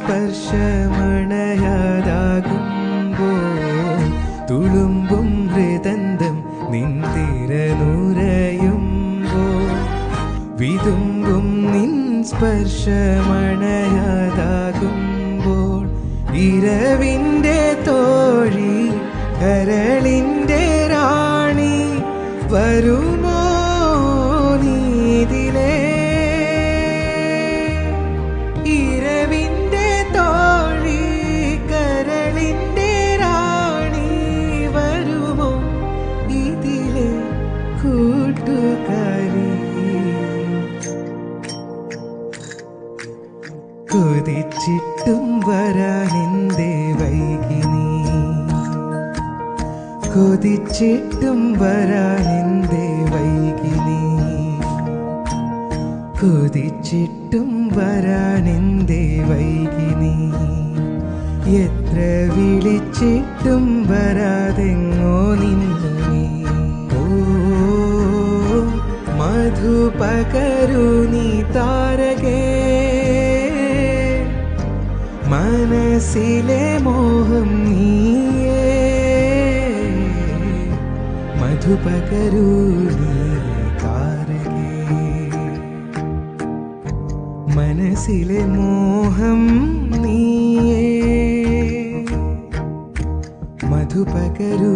സ്പർശമണയാതാകുമ്പോൾ തുളുമ്പും ഹൃദന്തം നിൻ തിരനുരയുമ്പോൾ വിതുമ്പും നിൻ സ്പർശമണയാതാകുമ്പോൾ ഇരവിൻ്റെ തോഴി കരളിൻ്റെ റാണി വരുമോ നീതിലേ ഇരവിൻ്റെ തോഴി കരളിൻ്റെ റാണി വരുമോ ഇതിലെ കൂട്ടുകാരി കൊതിച്ചിട്ടും വരാനെന്തേ വൈകി നീ കൊതിച്ചിട്ടും വരാനെന്തേ വൈകി നീ കൊതിച്ചിട്ടും വരാനെന്തേ വൈകി നീ എത്ര വിളിച്ചിട്ടും വരാതെങ്ങോ നിന്നു നീ ഓ മധു പകരു നീ താരകേ മനസ്സിലെ മോഹം നീയേ മധു പകരു നീ താരകേ മനസ്സിലെ മോഹം നീയേ മധു പകരു